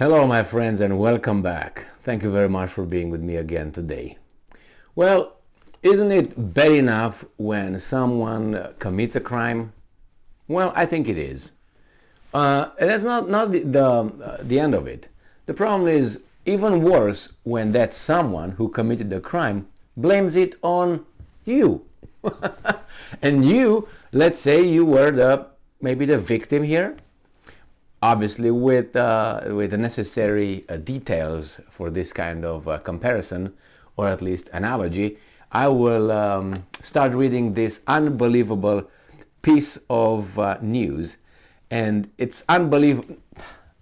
Hello, my friends, and welcome back. Thank you very much for being with me again today. Well, isn't it bad enough when someone commits a crime? Well, I think it is. And that's not the end of it. The problem is even worse when that someone who committed the crime blames it on you. And you, let's say you were maybe the victim here. Obviously, with the necessary details for this kind of comparison, or at least analogy, I will start reading this unbelievable piece of news, and it's unbelievable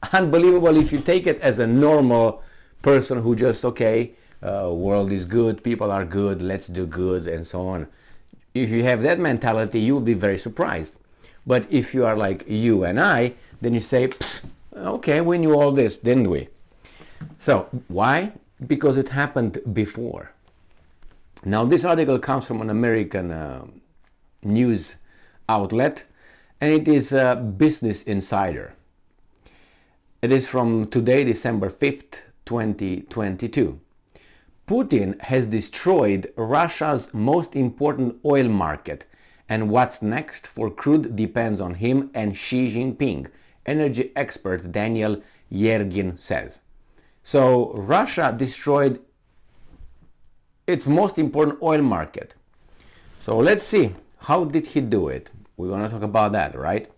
if you take it as a normal person who just world is good, people are good, let's do good, and so on. If you have that mentality, you will be very surprised. But if you are like you and I, then you say, okay, we knew all this, didn't we? So, why? Because it happened before. Now, this article comes from an American news outlet, and it is Business Insider. It is from today, December 5th, 2022. Putin has destroyed Russia's most important oil market, and what's next for crude depends on him and Xi Jinping, energy expert Daniel Yergin says. So Russia destroyed its most important oil market. So let's see, how did he do it? We want to talk about that, right?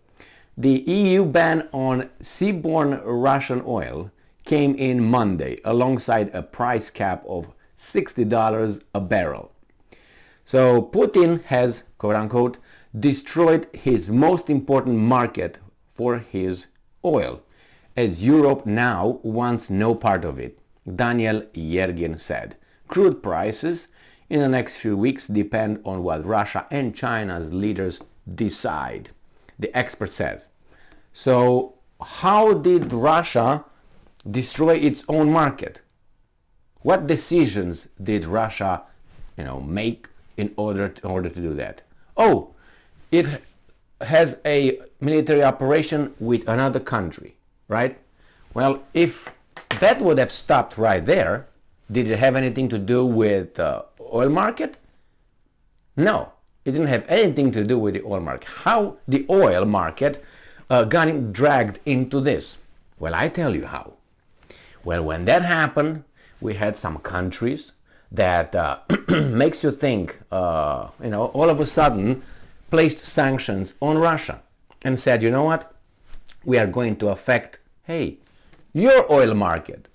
The EU ban on seaborne Russian oil came in Monday alongside a price cap of $60 a barrel. So Putin has, quote unquote, destroyed his most important market for his oil, as Europe now wants no part of it, Daniel Yergin said. Crude prices in the next few weeks depend on what Russia and China's leaders decide, the expert says. So how did Russia destroy its own market? What decisions did Russia, make in order to do that? Oh, it has a military operation with another country, right? Well, if that would have stopped right there, did it have anything to do with the oil market? No, it didn't have anything to do with the oil market. How the oil market got dragged into this? Well, I tell you how. Well, when that happened, we had some countries that makes you think, all of a sudden placed sanctions on Russia and said, you know what, we are going to affect, your oil market.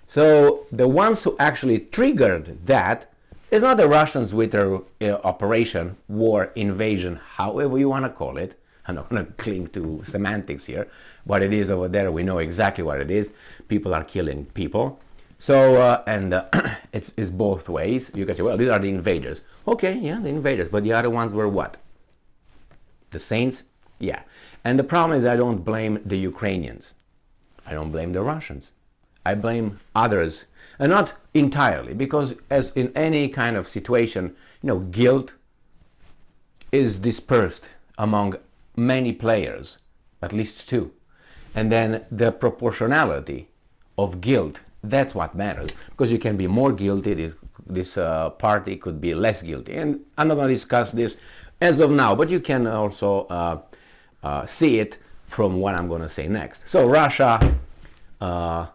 So the ones who actually triggered that is not the Russians with their operation, war, invasion, however you want to call it. I'm not going to cling to semantics here. What it is over there, we know exactly what it is. People are killing people. So, it's both ways. You can say, well, these are the invaders. Okay, yeah, the invaders. But the other ones were what? The saints? Yeah. And the problem is I don't blame the Ukrainians. I don't blame the Russians. I blame others. And not entirely, because as in any kind of situation, guilt is dispersed among many players, at least two. And then the proportionality of guilt, that's what matters, because you can be more guilty, this party could be less guilty. And I'm not going to discuss this as of now, but you can also see it from what I'm going to say next. So Russia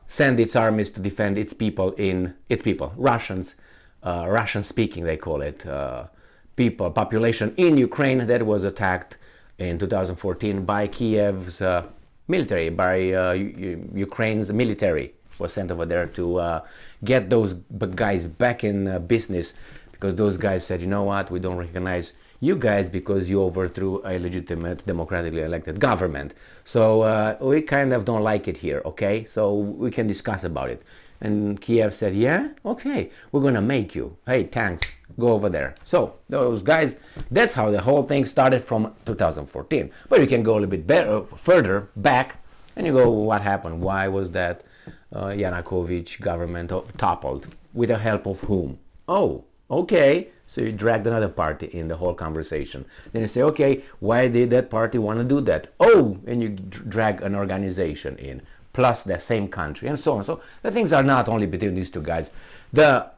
sent its armies to defend its people, Russians, Russian speaking they call it, population in Ukraine that was attacked in 2014 by Kiev's military, by Ukraine's military was sent over there to get those guys back in business, because those guys said, you know what, we don't recognize you guys because you overthrew a legitimate democratically elected government. So we kind of don't like it here, okay? So we can discuss about it. And Kiev said, yeah, okay, we're gonna make you. Hey, tanks, go over there. So those guys, that's how the whole thing started from 2014. But you can go a little bit further back and you go, what happened? Why was that Yanukovych government toppled? With the help of whom? Oh, okay. So you dragged another party in the whole conversation. Then you say, okay, why did that party want to do that? Oh, and you drag an organization in. plus the same country, and so on. So the things are not only between these two guys. The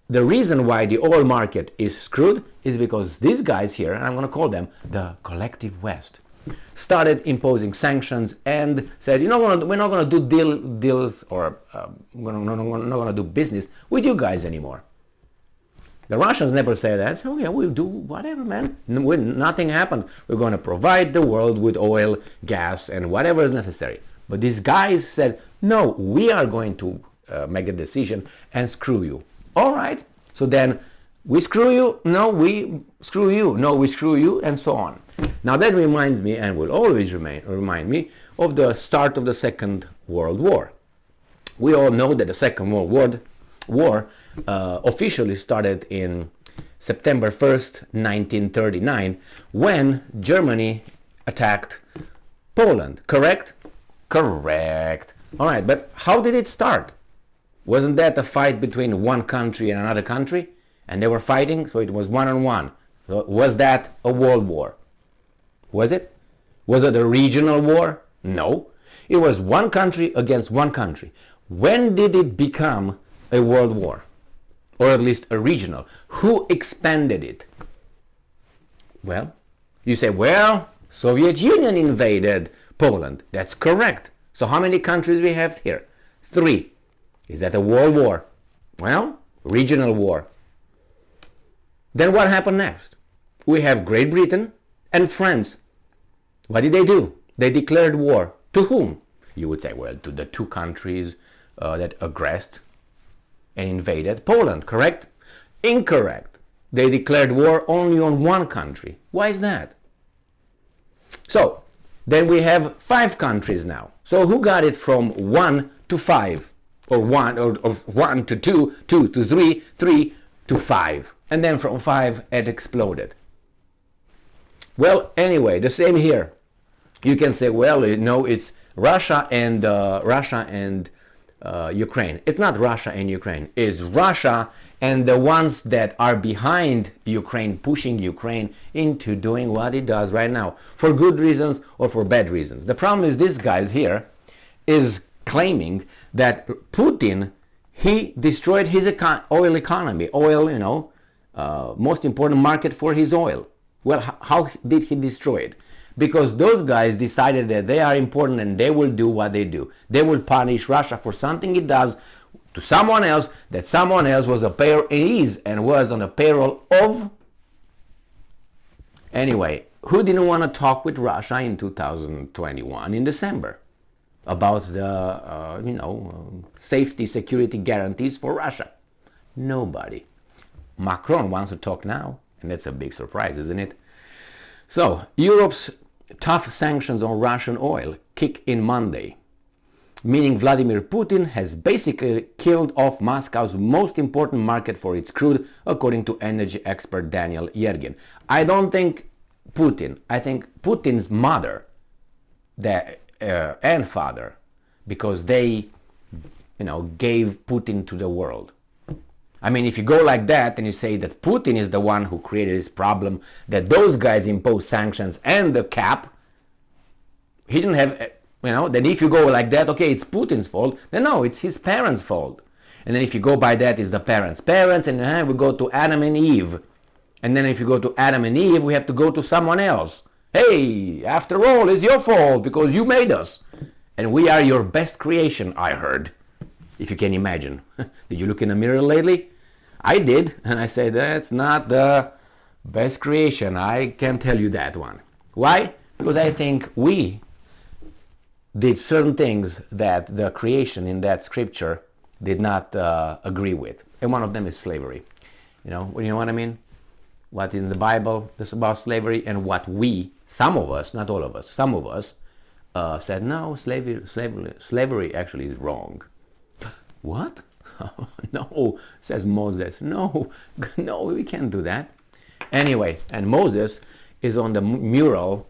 reason why the oil market is screwed is because these guys here, and I'm going to call them the collective West, started imposing sanctions and said, we're not going to do deals or we're not going to do business with you guys anymore. The Russians never say that. So yeah, we'll do whatever, man. Nothing happened. We're going to provide the world with oil, gas, and whatever is necessary. But these guys said, no, we are going to make a decision and screw you. All right. So then we screw you. No, we screw you. No, we screw you, and so on. Now that reminds me, and will always remind me, of the start of the Second World War. We all know that the Second World War officially started in September 1st, 1939, when Germany attacked Poland, correct? Correct. All right, but how did it start? Wasn't that a fight between one country and another country? And they were fighting, so it was one-on-one. So was that a world war? Was it? Was it a regional war? No. It was one country against one country. When did it become a world war? Or at least a regional? Who expanded it? Well, you say, Soviet Union invaded Poland. That's correct. So how many countries we have here? 3. Is that a world war? Well, regional war. Then what happened next? We have Great Britain and France. What did they do? They declared war. To whom? You would say, well, to the 2 countries that aggressed and invaded Poland, correct? Incorrect. They declared war only on one country. Why is that? So, then we have 5 countries now. So who got it from 1 to 5? Or 1 to 2, 2 to 3, 3 to 5. And then from 5 it exploded. Well, anyway, the same here. You can say, well, it's Russia and Ukraine. It's not Russia and Ukraine. It's Russia and the ones that are behind Ukraine, pushing Ukraine into doing what it does right now, for good reasons or for bad reasons. The problem is this guys here is claiming that Putin, he destroyed his oil economy. Oil, most important market for his oil. Well, how did he destroy it? Because those guys decided that they are important and they will do what they do. They will punish Russia for something it does to someone else, that someone else was on the payroll of. Anyway, who didn't want to talk with Russia in 2021 in December about the safety, security guarantees for Russia? Nobody. Macron wants to talk now, and that's a big surprise, isn't it? So, Europe's tough sanctions on Russian oil kick in Monday, meaning Vladimir Putin has basically killed off Moscow's most important market for its crude, according to energy expert Daniel Yergin. I don't think Putin, I think Putin's mother and father, because they, gave Putin to the world. I mean, if you go like that and you say that Putin is the one who created this problem, that those guys imposed sanctions and the cap, he didn't have, then if you go like that, okay, it's Putin's fault, then no, it's his parents' fault. And then if you go by that, it's the parents' and we go to Adam and Eve. And then if you go to Adam and Eve, we have to go to someone else. Hey, after all, it's your fault because you made us. And we are your best creation, I heard. If you can imagine. Did you look in the mirror lately? I did, and I said, that's not the best creation. I can tell you that one. Why? Because I think we did certain things that the creation in that scripture did not agree with. And one of them is slavery. You know what I mean? What in the Bible is about slavery, and what we, some of us, not all of us, some of us, said, no, slavery actually is wrong. What? No, says Moses. No, we can't do that. Anyway, and Moses is on the mural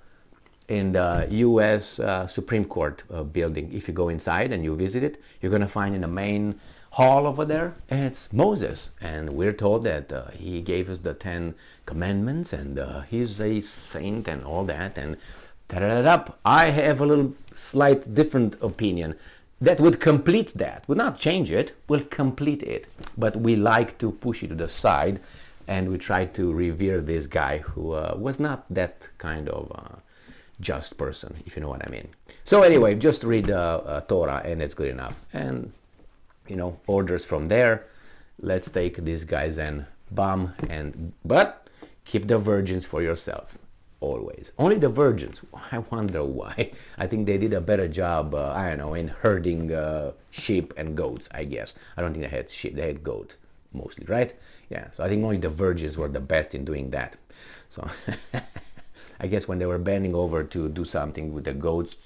in the U.S. Supreme Court building. If you go inside and you visit it, you're going to find in the main hall over there, it's Moses. And we're told that he gave us the 10 commandments, and he's a saint and all that. And I have a little slight different opinion. that would complete that, would not change it, will complete it. But we like to push it to the side, and we try to revere this guy who was not that kind of just person, if you know what I mean. So anyway, just read Torah and it's good enough. And, you know, orders from there. Let's take these guys and bomb, but keep the virgins for yourself. Always. Only the virgins. I wonder why. I think they did a better job, I don't know, in herding sheep and goats, I guess. I don't think they had sheep, they had goats mostly, right? Yeah, so I think only the virgins were the best in doing that. So I guess when they were bending over to do something with the goats,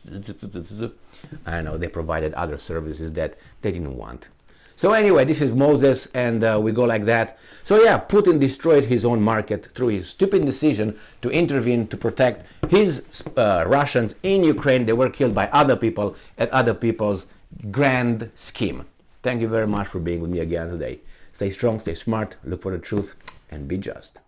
I don't know, they provided other services that they didn't want. So anyway, this is Moses, and we go like that. So yeah, Putin destroyed his own market through his stupid decision to intervene to protect his Russians in Ukraine. They were killed by other people at other people's grand scheme. Thank you very much for being with me again today. Stay strong, stay smart, look for the truth, and be just.